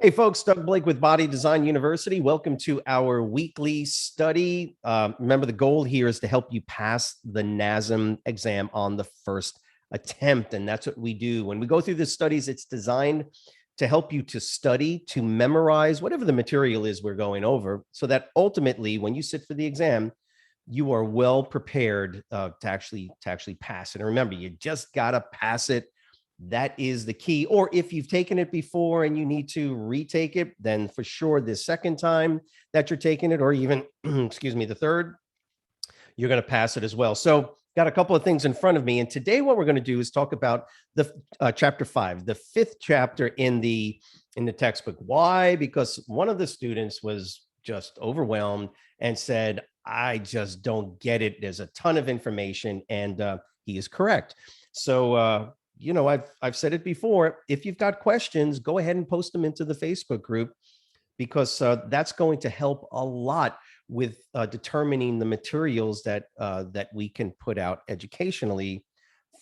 Hey folks, Doug Blake with Body Design University. Welcome to our weekly study. Remember, the goal here is to help you pass the NASM exam on the first attempt. And that's what we do. When we go through the studies, it's designed to help you to study, to memorize whatever the material is we're going over, so that ultimately, when you sit for the exam, you are well prepared to actually pass it. And remember, you just got to pass it. That is the key. Or if you've taken it before and you need to retake it, then for sure the second time that you're taking it, or even, excuse me, the third, you're going to pass it as well. So got a couple of things in front of me. And today what we're going to do is talk about the chapter 5, the 5th chapter in the textbook. Why? Because one of the students was just overwhelmed and said, I just don't get it. There's a ton of information, and he is correct. So, I've said it before. If you've got questions, go ahead and post them into the Facebook group, because that's going to help a lot with determining the materials that we can put out educationally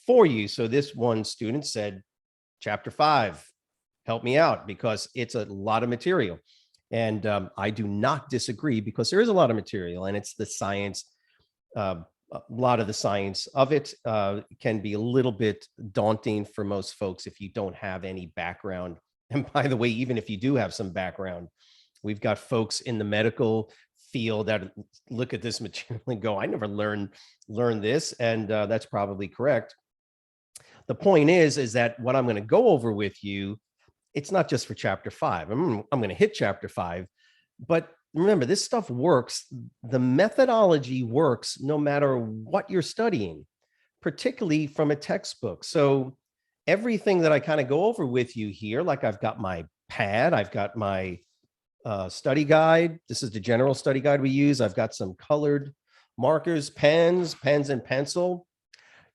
for you. So this one student said, chapter 5, help me out, because it's a lot of material. And I do not disagree, because there is a lot of material, and it's the science. A lot of the science of it can be a little bit daunting for most folks if you don't have any background. And by the way, even if you do have some background, we've got folks in the medical field that look at this material and go, I never learned this. And that's probably correct. The point is that what I'm going to go over with you, it's not just for chapter 5. I'm going to hit chapter 5, but remember, this stuff works. The methodology works no matter what you're studying, particularly from a textbook. So everything that I kind of go over with you here, like I've got my pad, I've got my study guide. This is the general study guide we use. I've got some colored markers, pens and pencil.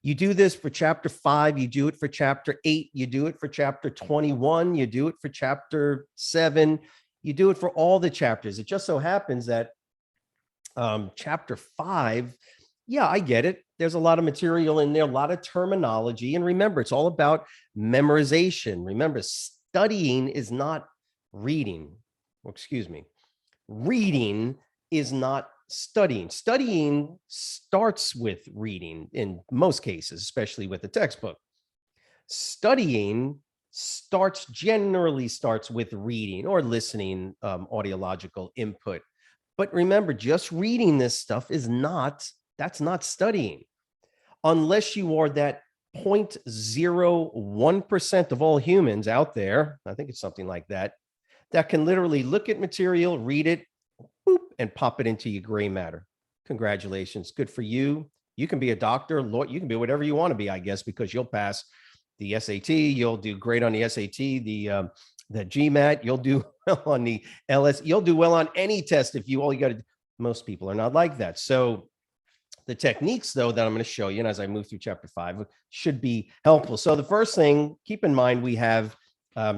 You do this for chapter 5, you do it for chapter 8, you do it for chapter 21, you do it for chapter 7. You do it for all the chapters. It just so happens that chapter 5, yeah, I get it. There's a lot of material in there, a lot of terminology. And remember, it's all about memorization. Remember, studying is not reading. Excuse me. Reading is not studying. Studying starts with reading in most cases, especially with the textbook. Studying generally starts with reading or listening, audiological input. But remember, just reading this stuff that's not studying, unless you are that 0.01% of all humans out there. I think it's something like that can literally look at material, read it, boop, and pop it into your gray matter. Congratulations. Good for you. You can be a doctor, lawyer, you can be whatever you want to be, I guess, because you'll pass the SAT, you'll do great on the SAT, the GMAT, you'll do well on the LS, you'll do well on any test if all you got to do. Most people are not like that. So the techniques, though, that I'm going to show you, and as I move through chapter 5, should be helpful. So the first thing, keep in mind, we have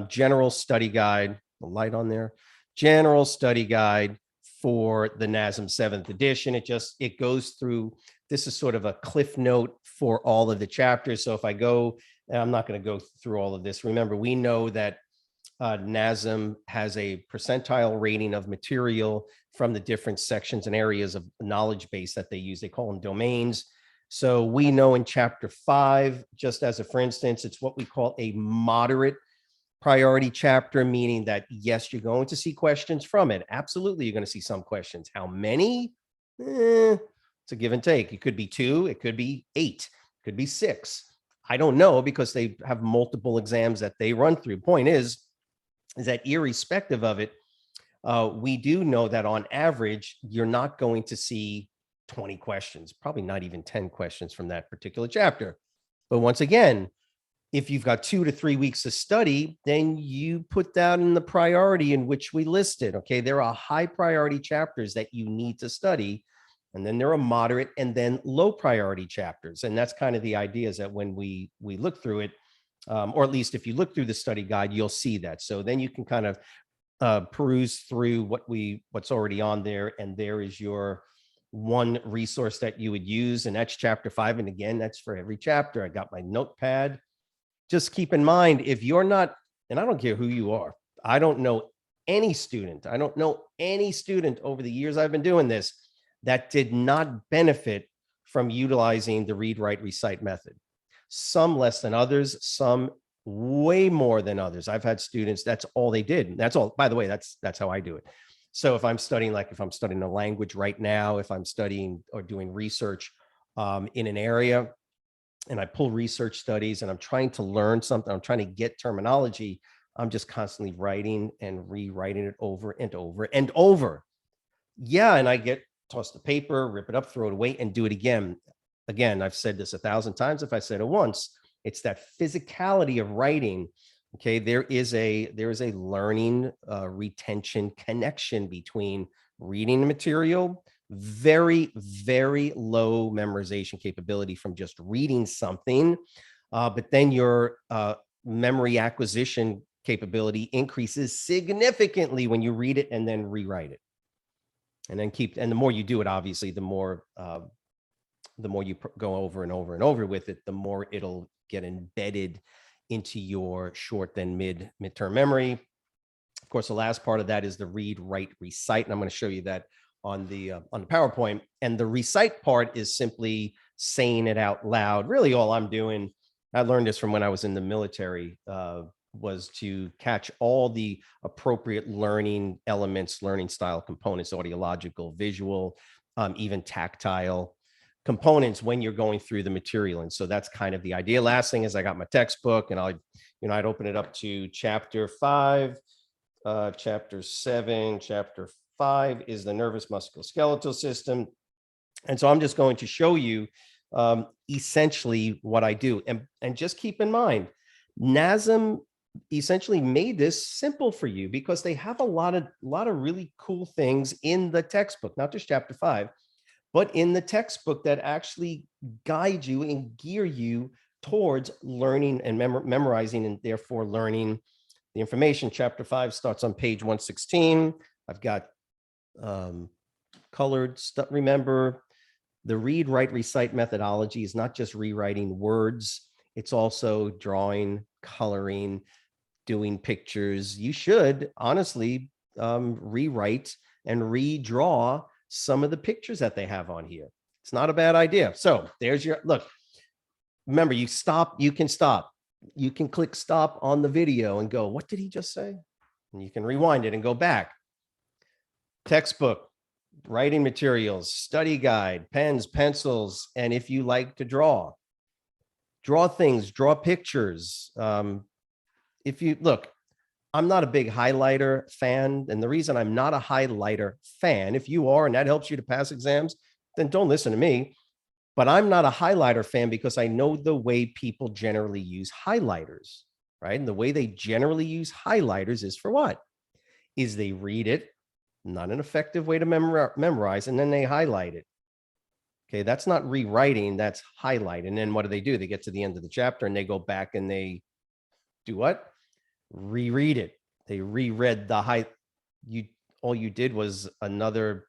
general study guide, the light on there, general study guide for the NASM 7th edition. It goes through, this is sort of a cliff note for all of the chapters. So if I go, I'm not going to go through all of this. Remember, we know that NASM has a percentile rating of material from the different sections and areas of knowledge base that they use. They call them domains. So we know in chapter 5, just as a for instance, it's what we call a moderate priority chapter, meaning that, yes, you're going to see questions from it. Absolutely, you're going to see some questions. How many? It's a give and take. It could be 2, it could be 8, it could be 6. I don't know, because they have multiple exams that they run through. Point is that irrespective of it, we do know that on average, you're not going to see 20 questions, probably not even 10 questions from that particular chapter. But once again, if you've got 2 to 3 weeks to study, then you put that in the priority in which we listed. Okay, there are high priority chapters that you need to study. And then there are moderate and then low priority chapters. And that's kind of the idea, is that when we look through it, or at least if you look through the study guide, you'll see that. So then you can kind of peruse through what's already on there. And there is your one resource that you would use. And that's chapter 5. And again, that's for every chapter. I got my notepad. Just keep in mind, if you're not, and I don't care who you are, I don't know any student, I don't know any student over the years I've been doing this that did not benefit from utilizing the read, write, recite method. Some less than others, some way more than others. I've had students, that's all they did. That's all, by the way, that's how I do it. So if I'm studying, like if I'm studying a language right now, if I'm studying or doing research in an area, and I pull research studies and I'm trying to learn something, I'm trying to get terminology, I'm just constantly writing and rewriting it over and over and over. Yeah, and I get tossed the paper, rip it up, throw it away, and do it again. Again, I've said this 1,000 times. If I said it once, it's that physicality of writing. Okay, there is a learning retention connection between reading the material, very, very low memorization capability from just reading something, but then your memory acquisition capability increases significantly when you read it and then rewrite it. And then and the more you do it, obviously, the more you go over and over and over with it, the more it'll get embedded into your short, then midterm memory. Of course, the last part of that is the read, write, recite. And I'm going to show you that on the PowerPoint. And the recite part is simply saying it out loud. Really all I'm doing, I learned this from when I was in the military, was to catch all the appropriate learning elements, learning style components, audiological, visual, even tactile components when you're going through the material. And so that's kind of the idea. Last thing is I got my textbook and I'd open it up to chapter 5, chapter 7, chapter 5 is the nervous musculoskeletal system. And so I'm just going to show you essentially what I do. And just keep in mind, NASM essentially made this simple for you because they have a lot of really cool things in the textbook, not just chapter 5, but in the textbook that actually guide you and gear you towards learning and memorizing, and therefore learning the information. Chapter 5 starts on page 116. I've got colored stuff. Remember, the read, write, recite methodology is not just rewriting words. It's also drawing, coloring, doing pictures. You should honestly rewrite and redraw some of the pictures that they have on here. It's not a bad idea. So there's your look. Remember, you can stop. You can click stop on the video and go, what did he just say? And you can rewind it and go back. Textbook, writing materials, study guide, pens, pencils, and if you like to draw things, draw pictures. If you look, I'm not a big highlighter fan. And the reason I'm not a highlighter fan, if you are, and that helps you to pass exams, then don't listen to me. But I'm not a highlighter fan because I know the way people generally use highlighters, right? And the way they generally use highlighters is for what? Is they read it, not an effective way to memorize, and then they highlight it. Okay, that's not rewriting, that's highlight. And then what do? They get to the end of the chapter and they go back and they do what? Reread it. They reread the all you did was another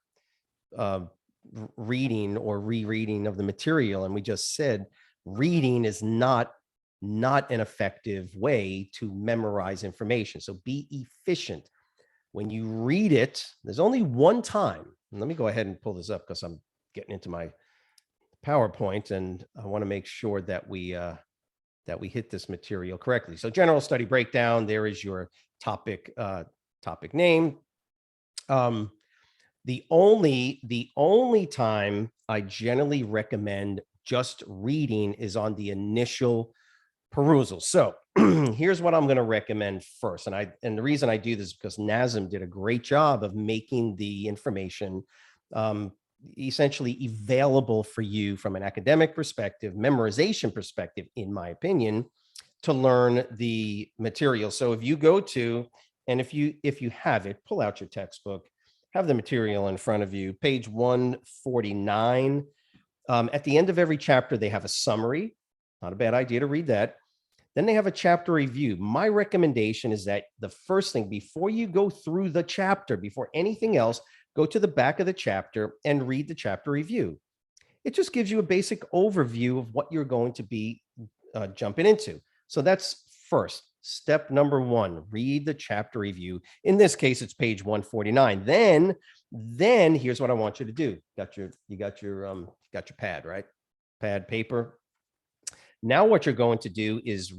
reading or rereading of the material. And we just said reading is not an effective way to memorize information. So be efficient. When you read it, there's only one time. And let me go ahead and pull this up because I'm getting into my PowerPoint and I want to make sure that we hit this material correctly. So general study breakdown, there is your topic name. The only time I generally recommend just reading is on the initial perusal. So here's what I'm going to recommend first. And the reason I do this is because NASM did a great job of making the information essentially available for you from an academic perspective, memorization perspective, in my opinion, to learn the material. So if you go to, and if you have it, pull out your textbook, have the material in front of you, page 149. At the end of every chapter, they have a summary. Not a bad idea to read that. Then they have a chapter review. My recommendation is that the first thing, before you go through the chapter, before anything else, go to the back of the chapter and read the chapter review. It just gives you a basic overview of what you're going to be jumping into. So that's first. Step number one, read the chapter review. In this case, it's page 149. Then here's what I want you to do. You got your pad, right? Pad, paper. Now what you're going to do is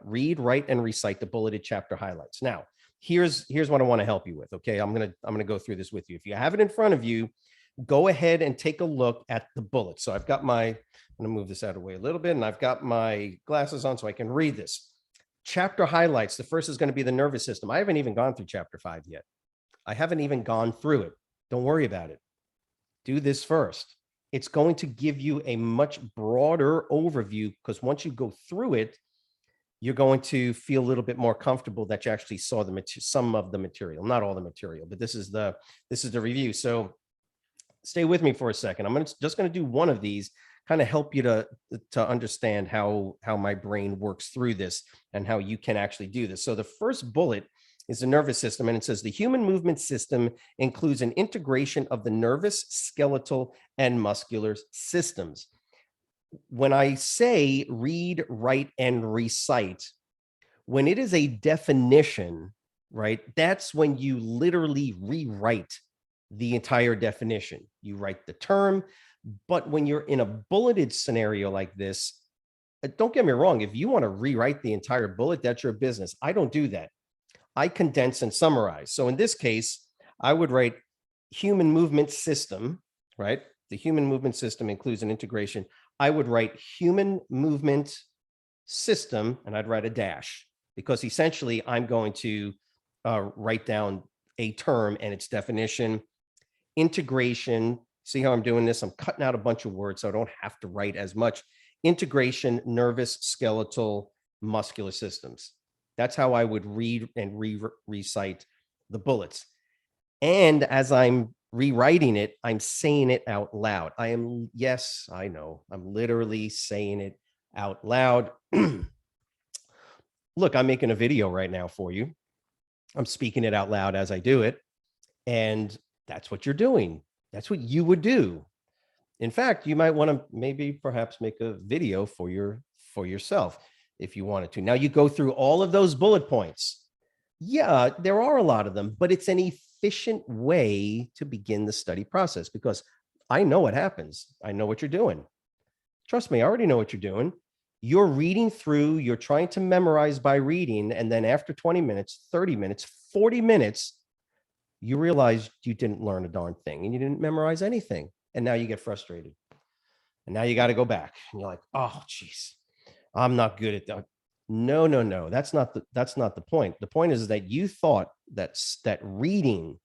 read, write, and recite the bulleted chapter highlights. Now, here's what I want to help you with. Okay, I'm gonna go through this with you. If you have it in front of you, go ahead and take a look at the bullets. So I've got I'm gonna move this out of the way a little bit, and I've got my glasses on so I can read this. Chapter highlights. The first is going to be the nervous system. I haven't even gone through chapter 5 yet. I haven't even gone through it. Don't worry about it. Do this first. It's going to give you a much broader overview, because once you go through it, you're going to feel a little bit more comfortable that you actually saw some of the material, not all the material, but this is the review. So stay with me for a second. I'm just going to do one of these, kind of help you to understand how my brain works through this and how you can actually do this. So the first bullet is the nervous system, and it says the human movement system includes an integration of the nervous, skeletal, and muscular systems. When I say read, write, and recite, when it is a definition, right, that's when you literally rewrite the entire definition. You write the term, but when you're in a bulleted scenario like this, don't get me wrong, if you want to rewrite the entire bullet, that's your business. I don't do that. I condense and summarize. So in this case, I would write human movement system, right? The human movement system includes an integration. I would write human movement system, and I'd write a dash, because essentially I'm going to write down a term and its definition. Integration. See how I'm doing this? I'm cutting out a bunch of words so I don't have to write as much. Integration, nervous, skeletal, muscular systems. That's how I would read and recite the bullets. And as I'm rewriting it, I'm saying it out loud. Yes, I know, I'm literally saying it out loud. Look, I'm making a video right now for you. I'm speaking it out loud as I do it. And that's what you're doing. That's what you would do. In fact, you might want to perhaps make a video for yourself if you wanted to. Now you go through all of those bullet points. Yeah, there are a lot of them, but it's an efficient way to begin the study process, because I know what happens. I know what you're doing. Trust me, I already know what you're doing. You're reading through, you're trying to memorize by reading, and then after 20 minutes, 30 minutes, 40 minutes, you realize you didn't learn a darn thing and you didn't memorize anything. And now you get frustrated. And now you got to go back. And you're like, oh, geez, I'm not good at that. No. That's not the point. The point is that you thought reading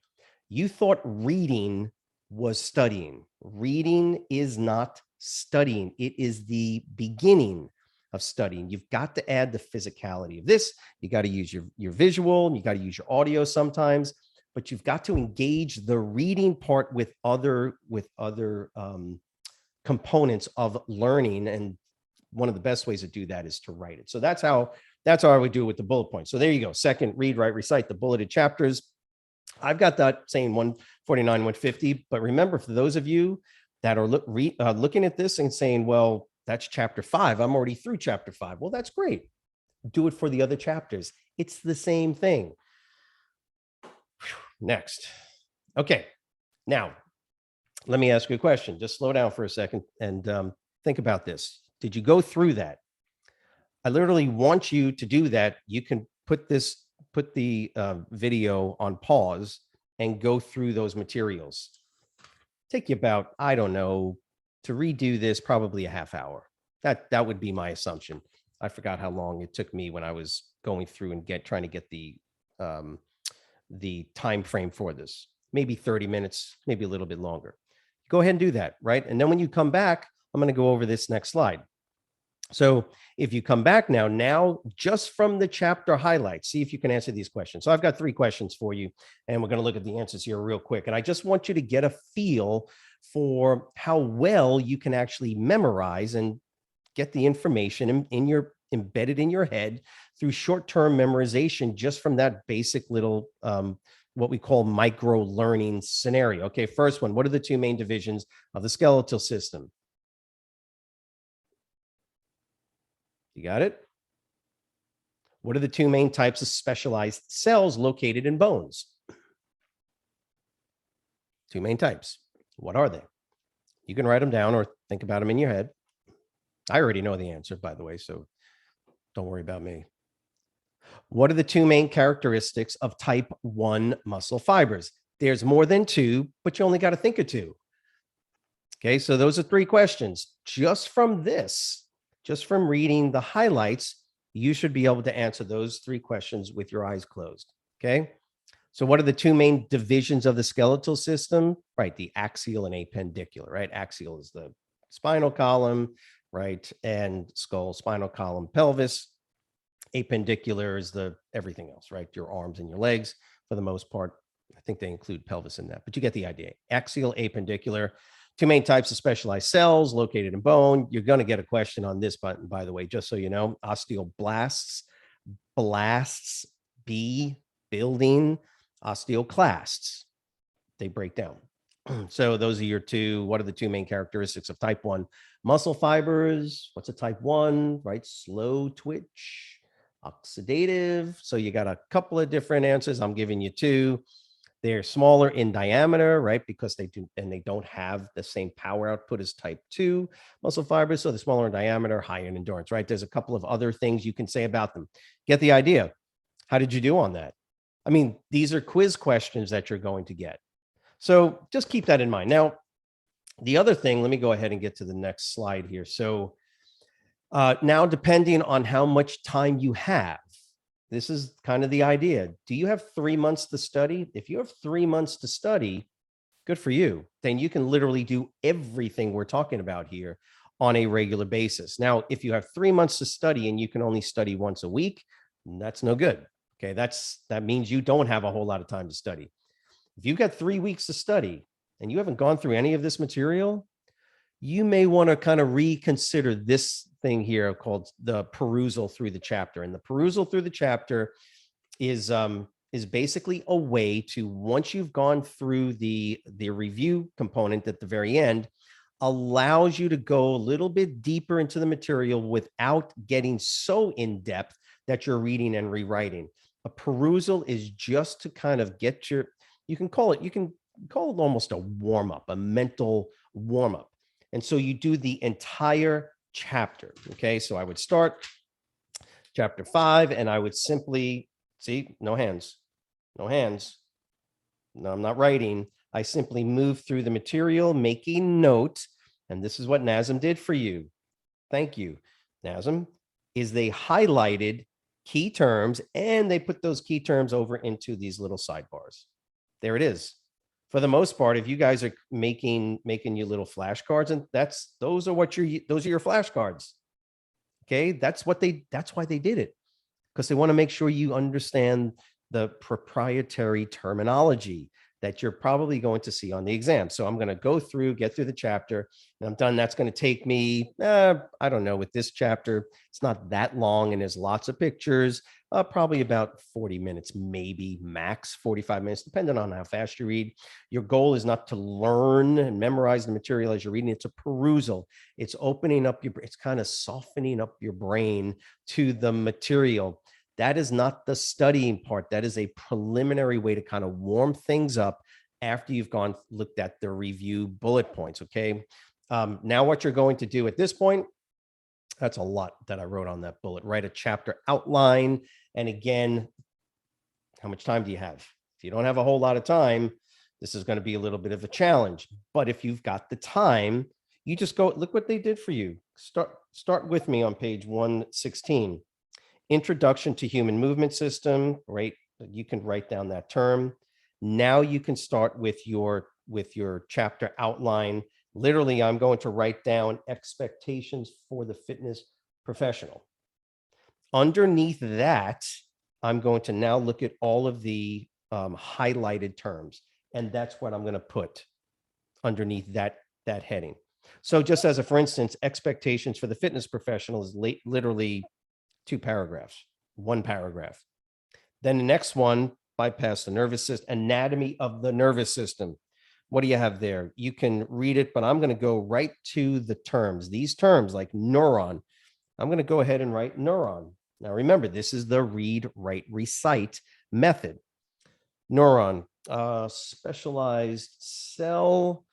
was studying. Reading is not studying. It is the beginning of studying. You've got to add the physicality of this. You got to use your visual, and you got to use your audio sometimes, but you've got to engage the reading part with other components of learning. And one of the best ways to do that is to write it. So that's how I would do it with the bullet points. So there you go. Second, read, write, recite the bulleted chapters. I've got that saying 149, 150. But remember, for those of you that are looking at this and saying, well, that's chapter 5. I'm already through chapter 5. Well, that's great. Do it for the other chapters. It's the same thing. Next. Okay. Now, let me ask you a question. Just slow down for a second and think about this. Did you go through that? I literally want you to do that. You can put the video on pause and go through those materials. Take you about, I don't know, to redo this, probably a half hour. That would be my assumption. I forgot how long it took me when I was going through and trying to get the time frame for this. Maybe 30 minutes, maybe a little bit longer. Go ahead and do that, right? And then when you come back, I'm going to go over this next slide. So if you come back now just from the chapter highlights, see if you can answer these questions. So I've got 3 questions for you, and we're going to look at the answers here real quick. And I just want you to get a feel for how well you can actually memorize and get the information embedded in your head through short-term memorization, just from that basic little what we call micro-learning scenario. Okay, first one, what are the 2 main divisions of the skeletal system? You got it? What are the two main types of specialized cells located in bones? Two main types. What are they? You can write them down or think about them in your head. I already know the answer, by the way, so don't worry about me. What are the two main characteristics of type 1 muscle fibers? There's more than two, but you only got to think of two. Okay, so those are three questions. Just from this, just from reading the highlights, you should be able to answer those three questions with your eyes closed. Okay, so what are the two main divisions of the skeletal system? Right, the axial and appendicular, right? Axial is the spinal column, right? And skull, spinal column, pelvis. Appendicular is the everything else, right? Your arms and your legs for the most part. I think they include pelvis in that, but you get the idea. Axial, appendicular, two main types of specialized cells located in bone. You're going to get a question on this button, by the way, just so you know. Osteoblasts, blasts, B, building, osteoclasts. They break down. So those are your two. What are the two main characteristics of type 1 muscle fibers? What's a type 1, right? Slow twitch, oxidative. So you got a couple of different answers. I'm giving you two. They're smaller in diameter, right? Because they don't have the same power output as type 2 muscle fibers. So they're smaller in diameter, higher in endurance, right? There's a couple of other things you can say about them. Get the idea. How did you do on that? I mean, these are quiz questions that you're going to get. So just keep that in mind. Now, the other thing, let me go ahead and get to the next slide here. So now, depending on how much time you have, this is kind of the idea. Do you have 3 months to study? If you have 3 months to study, good for you. Then you can literally do everything we're talking about here on a regular basis. Now, if you have 3 months to study and you can only study once a week, that's no good. Okay, that means you don't have a whole lot of time to study. If you've got 3 weeks to study and you haven't gone through any of this material, you may want to kind of reconsider this thing here called the perusal through the chapter. And the perusal through the chapter is basically a way to, once you've gone through the review component at the very end, allows you to go a little bit deeper into the material without getting so in depth that you're reading and rewriting. A perusal is just to kind of get your, you can call it almost a warm up, a mental warm up. And so you do the entire chapter. Okay, so I would start chapter 5 and I would simply see, no hands. No, I'm not writing. I simply move through the material, making note. And this is what NASM did for you. Thank you, NASM, is they highlighted key terms and they put those key terms over into these little sidebars. There it is. For the most part, if you guys are making you little flashcards, and those are your flashcards. Okay, that's why they did it, because they want to make sure you understand the proprietary terminology that you're probably going to see on the exam. So I'm going to get through the chapter, and I'm done. That's going to take me, I don't know, with this chapter, it's not that long, and there's lots of pictures, probably about 40 minutes, maybe max 45 minutes, depending on how fast you read. Your goal is not to learn and memorize the material as you're reading. It's a perusal. It's opening up it's kind of softening up your brain to the material. That is not the studying part. That is a preliminary way to kind of warm things up after you've looked at the review bullet points. Okay. Now what you're going to do at this point, that's a lot that I wrote on that bullet. Write a chapter outline. And again, how much time do you have? If you don't have a whole lot of time, this is going to be a little bit of a challenge. But if you've got the time, you just go, look what they did for you. Start with me on page 116. Introduction to Human Movement System, right? You can write down that term. Now you can start with your chapter outline. Literally, I'm going to write down expectations for the fitness professional. Underneath that, I'm going to now look at all of the highlighted terms, and that's what I'm going to put underneath that heading. So just as a for instance, expectations for the fitness professional is literally 2 paragraphs, 1 paragraph. Then the next one, bypass the nervous system, anatomy of the nervous system. What do you have there? You can read it, but I'm going to go right to the terms. These terms like neuron, I'm going to go ahead and write neuron. Now, remember, this is the read, write, recite method. Neuron, specialized cell.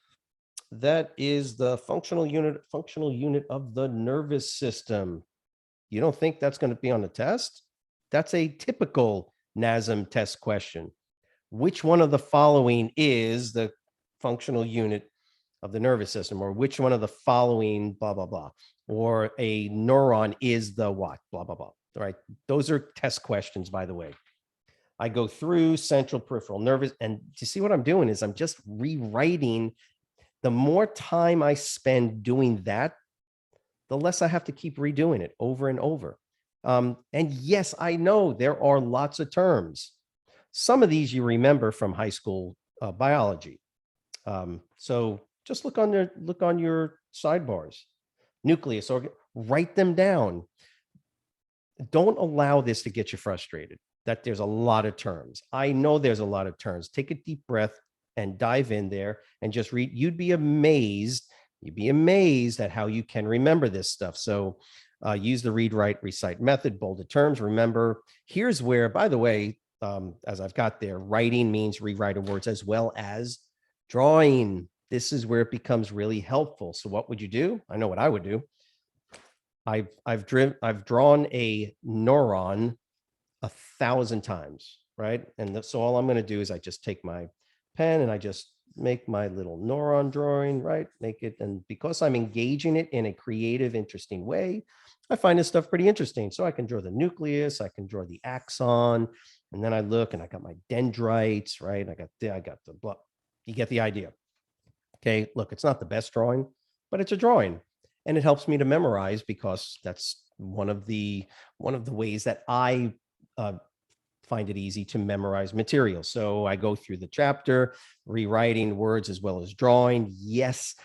That is the functional unit of the nervous system. You don't think that's going to be on the test? That's a typical NASM test question. Which one of the following is the functional unit of the nervous system, or which one of the following blah blah blah, or a neuron is the what, blah blah blah. All right, those are test questions, by the way. I go through central peripheral nervous, and you see what I'm doing is I'm just rewriting. The more time I spend doing that, the less I have to keep redoing it over and over. And yes, I know there are lots of terms. Some of these you remember from high school biology. So just look on your sidebars. Nucleus, write them down. Don't allow this to get you frustrated, that there's a lot of terms. I know there's a lot of terms. Take a deep breath and dive in there and just read. You'd be amazed at how you can remember this stuff. So use the read, write, recite method, bolded terms. Remember, here's where, by the way, as I've got there, writing means rewriting words as well as drawing. This is where it becomes really helpful. So what would you do? I know what I would do. I've drawn a neuron 1,000 times, right? And so all I'm going to do is I just take my pen and I just make my little neuron drawing, right? Make it, and because I'm engaging it in a creative, interesting way, I find this stuff pretty interesting. So I can draw the nucleus, I can draw the axon, and then I look and I got my dendrites, right? I got the blah. You get the idea. Okay, look, it's not the best drawing, but it's a drawing, and it helps me to memorize because that's one of the ways that I find it easy to memorize material. So I go through the chapter, rewriting words as well as drawing. Yes.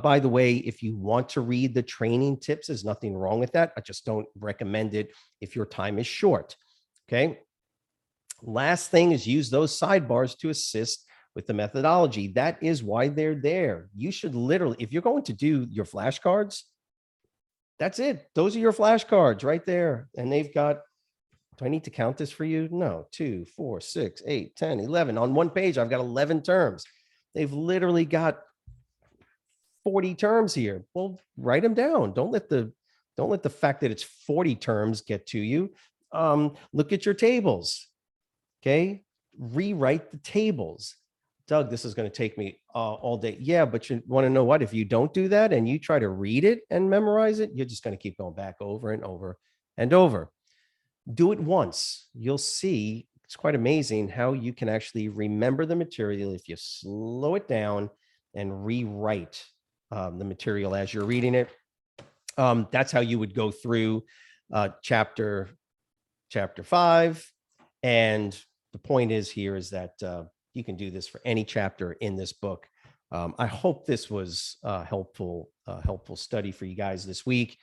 By the way, if you want to read the training tips, there's nothing wrong with that. I just don't recommend it if your time is short. Okay. Last thing is use those sidebars to assist with the methodology. That is why they're there. You should literally, if you're going to do your flashcards, that's it. Those are your flashcards right there. And they've got, do I need to count this for you? No, 2, 4, 6, 8, 10, 11. On one page, I've got 11 terms. They've literally got 40 terms here. Well, write them down. Don't let the fact that it's 40 terms get to you. Look at your tables. Okay. Rewrite the tables. Doug, this is going to take me all day. Yeah, but you want to know what? If you don't do that and you try to read it and memorize it, you're just going to keep going back over and over and over. Do it once. You'll see it's quite amazing how you can actually remember the material if you slow it down and rewrite the material as you're reading it. That's how you would go through chapter 5. And the point is here is that you can do this for any chapter in this book. I hope this was helpful study for you guys this week.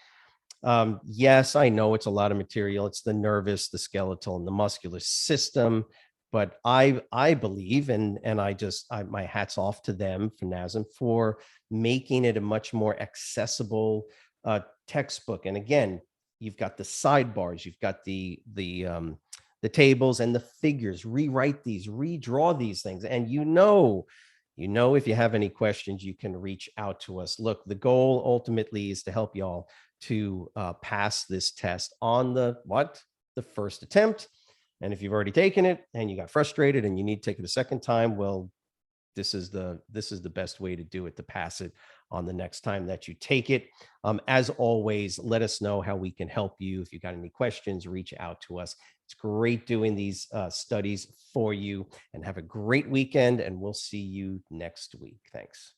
Yes, I know it's a lot of material. It's the nervous, the skeletal, and the muscular system. But I believe, and my hat's off to them for NASM for making it a much more accessible textbook. And again, you've got the sidebars, you've got the tables and the figures. Rewrite these, redraw these things, and if you have any questions, you can reach out to us. Look, the goal ultimately is to help y'all to pass this test on the first attempt. And if you've already taken it and you got frustrated and you need to take it a second time, well, this is the best way to do it, to pass it on the next time that you take it. As always, let us know how we can help you. If you got any questions, reach out to us. It's great doing these studies for you, and have a great weekend, and we'll see you next week. Thanks.